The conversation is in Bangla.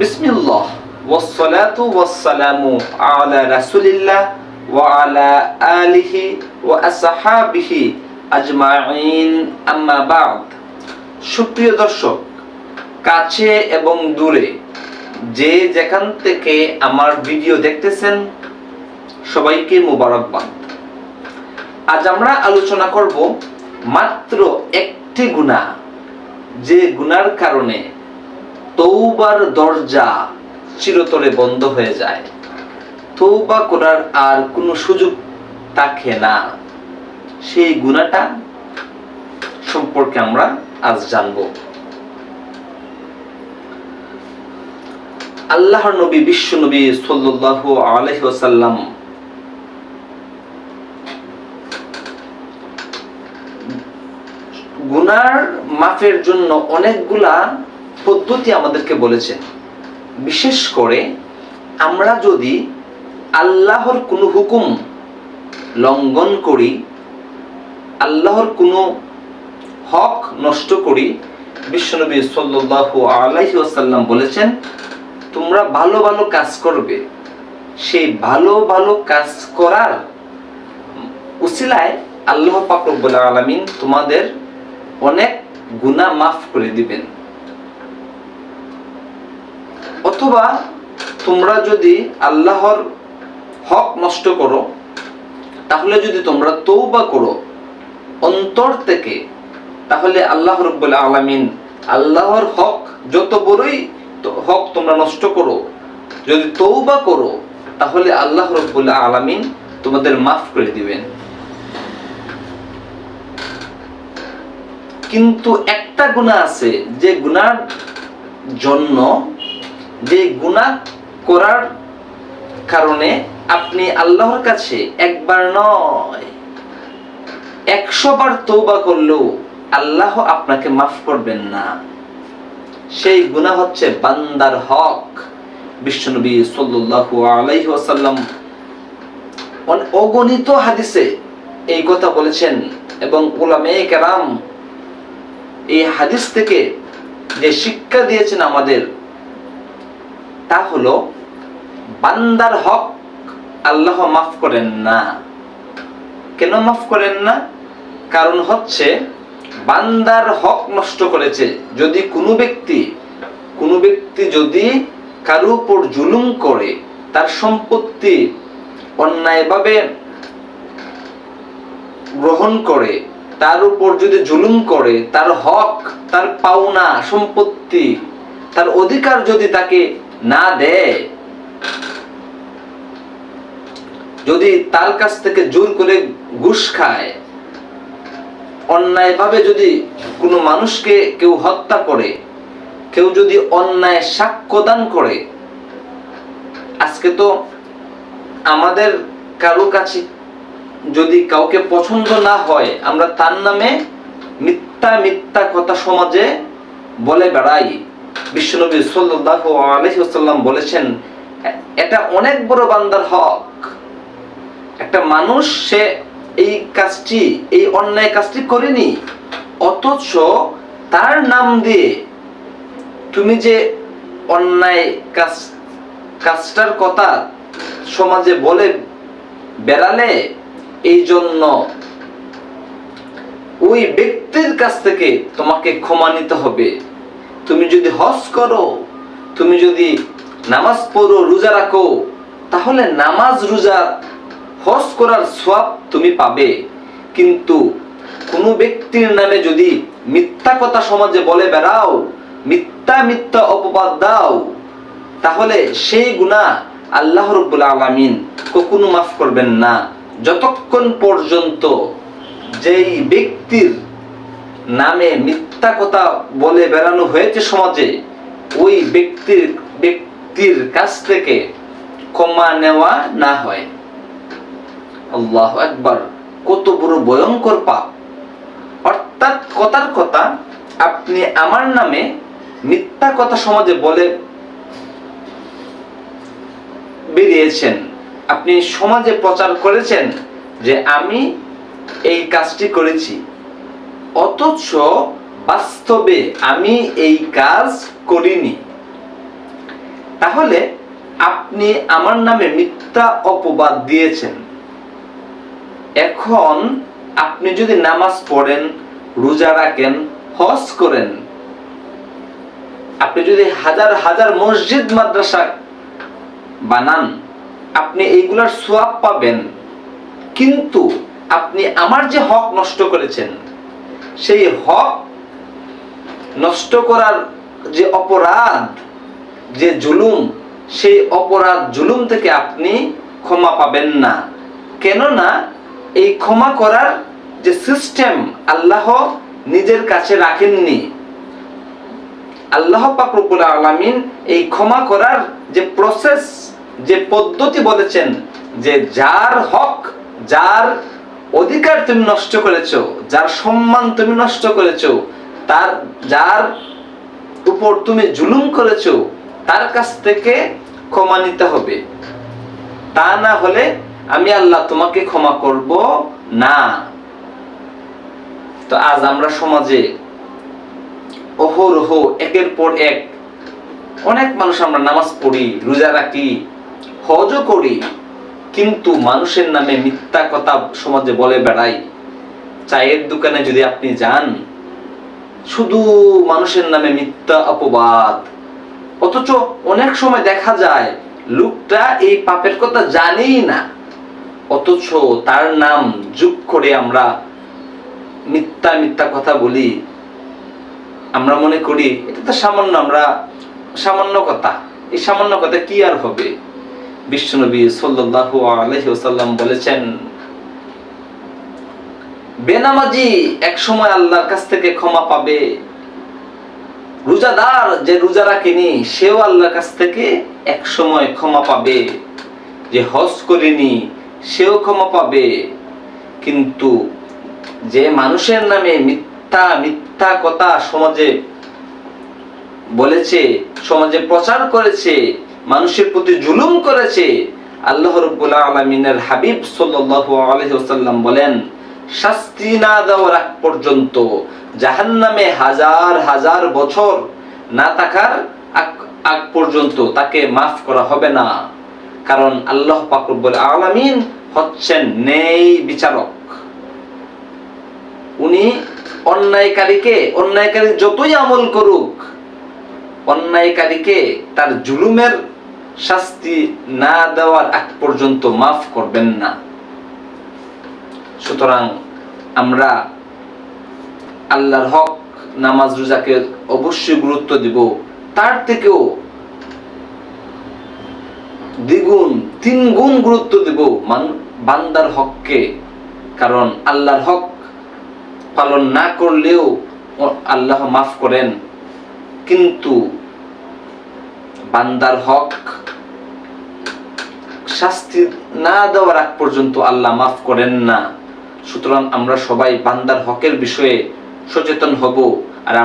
বিসমিল্লাহ ওয়াসসালাতু ওয়াসসালামু আলা রাসূলিল্লাহ ওয়া আলা আলিহি ওয়া আসহাবিহি আজমাইন, আম্মা বা'দ। সুপ্রিয় দর্শক, কাছে এবং দূরে যে যেখান থেকে আমার ভিডিও দেখতেছেন, সবাইকে মুবারকবাদ। আজ আমরা আলোচনা করব মাত্র একটি গুনাহ, যে গুনার কারণে তওবার দরজা চিরতরে বন্ধ হয়ে যায়, তওবা করার আর কোনো সুযোগ থাকে না। সেই গুনাহটা সম্পর্কে আমরা আজ জানব। আল্লাহর নবী, বিশ্ব নবী সাল্লাল্লাহু আলাইহি ওয়াসাল্লাম গুনার মাফের জন্য অনেকগুলা পদ্ধতি আমাদেরকে বলেছেন। বিশেষ করে আমরা যদি আল্লাহর কোনো হুকুম লঙ্ঘন করি, আল্লাহর কোনো হক নষ্ট করি, বিশ্বনবী সাল্লাল্লাহু আলাইহি ওয়াসাল্লাম বলেছেন, তোমরা ভালো ভালো কাজ করবে, সেই ভালো ভালো কাজ করার উসিলায় আল্লাহ পাক রব্বুল আলামিন তোমাদের অনেক গুনাহ মাফ করে দিবেন। অথবা তোমরা যদি আল্লাহর হক নষ্ট করো, তাহলে যদি তোমরা তওবা করো অন্তর থেকে, তাহলে আল্লাহ রাব্বুল আলামিন আল্লাহর হক, যত বড়ই হক তোমরা নষ্ট করো, যদি তওবা করো, তাহলে আল্লাহ রাব্বুল আলামিন তোমাদের মাফ করে দিবেন। কিন্তু একটা গুনাহ আছে, যে গুনার জন্য, যে গুনাহ করার কারণে আপনি আল্লাহর কাছে একবার নয় 100 বার তওবা করলেও আল্লাহ আপনাকে মাফ করবেন না। সেই গুনাহ হচ্ছে বান্দার হক। বিশ্বনবী সাল্লাল্লাহু আলাইহি ওয়াসাল্লাম অগণিত হাদিসে এই কথা বলেছেন, এবং উলামায়ে কেরাম এই হাদিস থেকে যে শিক্ষা দিয়েছেন আমাদের, তা হলো বান্দার হক আল্লাহ মাফ করেন না। কেন মাফ করেন না? কারণ হচ্ছে বান্দার হক নষ্ট করেছে। যদি কোনো ব্যক্তি যদি কারো উপর জুলুম করে, তার সম্পত্তি অন্যায়ভাবে গ্রহণ করে, তার উপর যদি জুলুম করে, তার হক, তার পাওনা সম্পত্তি, তার অধিকার যদি তাকে না দেয়, যদি তার কাছ থেকে জোর করে ঘুষ খায়, অন্যায়ভাবে যদি কোনো মানুষকে কেউ হত্যা করে, কেউ যদি অন্যায় সাক্ষ্য দান করে, আজকে তো আমাদের কারো কাছে যদি কাউকে পছন্দ না হয়, আমরা তার নামে মিথ্যা কথা সমাজে বলে বেড়াই। বিশ্বনবী সাল্লাল্লাহু আলাইহি ওয়াসাল্লাম বলেছেন, এটা অনেক বড় বান্দার হক। একটা মানুষ, সে এই অন্যায় কাজটি করেনি, অথচ তার নাম দিয়ে তুমি যে অন্যায় কাজটার কথা সমাজে বলে বেড়ালে, এই জন্য ওই ব্যক্তির কাছ থেকে তোমাকে ক্ষমা নিতে হবে। তুমি যদি হজ করো, তুমি যদি নামাজ পড়ো, রোজা রাখো, তাহলে নামাজ, রোজা, হজ করার সওয়াব তুমি পাবে। কিন্তু কোনো ব্যক্তির নামে যদি মিথ্যা কথা সমাজে বলে বেড়াও, মিথ্যা অপবাদ দাও, তাহলে সেই গুনাহ আল্লাহ রাব্বুল আলামিন কখনো মাফ করবেন না, যতক্ষণ পর্যন্ত যেই ব্যক্তির নামে মিথ্যা কথা বলে বেড়ানো হয়েছে সমাজে, ওই ব্যক্তির কাছ থেকে ক্ষমা নেওয়া না হয়। আল্লাহু আকবার! কত বড় ভয়ঙ্কর পাপ। অর্থাৎ কথার কথা, আপনি আমার নামে মিথ্যা কথা সমাজে বলে বেরিয়েছেন, আপনি সমাজে প্রচার করেছেন যে আমি এই কাজটি করেছি, অথচ বাস্তবে আমি এই কাজ করিনি। তাহলে আপনি আমার নামে মিথ্যা অপবাদ দিয়েছেন। এখন আপনি যদি নামাজ পড়েন, রোজা রাখেন, হজ করেন, আপনি যদি হাজার হাজার মসজিদ মাদ্রাসা বানান, আপনি এইগুলার সওয়াব পাবেন। কিন্তু আপনি আমার যে হক নষ্ট করেছেন, সেই হক নষ্ট করার যে অপরাধ, যে জুলুম, সেই অপরাধ জুলুম থেকে আপনি ক্ষমা পাবেন না। কেননা এই ক্ষমা করার যে সিস্টেম আল্লাহ নিজের কাছে রাখেননি। আল্লাহ পাক রব্বুল আলামিন এই ক্ষমা করার যে প্রসেস, যে পদ্ধতি বলেছেন, যে যার হক, যার অধিকার তুমি নষ্ট করেছো, যার সম্মান তুমি নষ্ট করেছো, যার উপর তুমি জুলুম করেছো, তার কাছ থেকে ক্ষমা নিতে হবে। তা না হলে আমি আল্লাহ তোমাকে ক্ষমা করব না। তো আজ আমরা সমাজে অহরহ একের পর এক অনেক মানুষ আমরা নামাজ পড়ি, রোজা রাখি, হজও করি, কিন্তু মানুষের নামে মিথ্যা কথা সমাজে বলে বেড়াই। চায়ের দোকানে যদি আপনি যান, শুধু মানুষের নামে মিথ্যা অপবাদ। অথচ অনেক সময় দেখা যায় লোকটা এই পাপের কথা জানেই না, অথচ তার নাম যোগ করে আমরা মিথ্যা মিথ্যা কথা বলি। আমরা মনে করি এটা তো সামান্য কথা, এই সামান্য কথা কি আর হবে। বিশ্বনবী সাল্লাল্লাহু আলাইহি ওয়াসাল্লাম বলেছেন, বেনামাজি এক সময় আল্লাহর কাছ থেকে ক্ষমা পাবে, রোজাদার যে রোজা রাখেনি সেও আল্লাহর কাছ থেকে এক সময় ক্ষমা পাবে, যে হজ করেনি সেও ক্ষমা পাবে। কিন্তু যে মানুষের নামে মিথ্যা মিথ্যা কথা সমাজে বলেছে, সমাজে প্রচার করেছে, মানুষের প্রতি জুলুম করেছে, আল্লাহ রাব্বুল আলামিনের হাবিব সাল্লাল্লাহু আলাইহি ওয়াসাল্লাম বলেন, শাস্তি না দেওয়ার আগ পর্যন্ত, জাহান্নামে হাজার হাজার বছর না থাকার আগ পর্যন্ত তাকে মাফ করা হবে না। কারণ আল্লাহ পাক রব্বুল আলামিন হচ্ছেন ন্যায় বিচারক। উনি অন্যায়কারী যতই আমল করুক, অন্যায়কারীকে তার জুলুমের শাস্তি না দেওয়ার আগ পর্যন্ত মাফ করবেন না। সুতরাং আমরা আল্লাহর হক, নামাজ রোজাকে অবশ্যই গুরুত্ব দিব, তার থেকেও দ্বিগুণ তিনগুণ গুরুত্ব দিব বান্দার হককে। কারণ আল্লাহর হক পালন না করলেও আল্লাহ মাফ করেন, কিন্তু বান্দার হক শাস্তি না দেওয়ার আগ পর্যন্ত আল্লাহ মাফ করেন না। সুতরাং আমরা সবাই বান্দার হকের বিষয়ে সচেতন হব। আর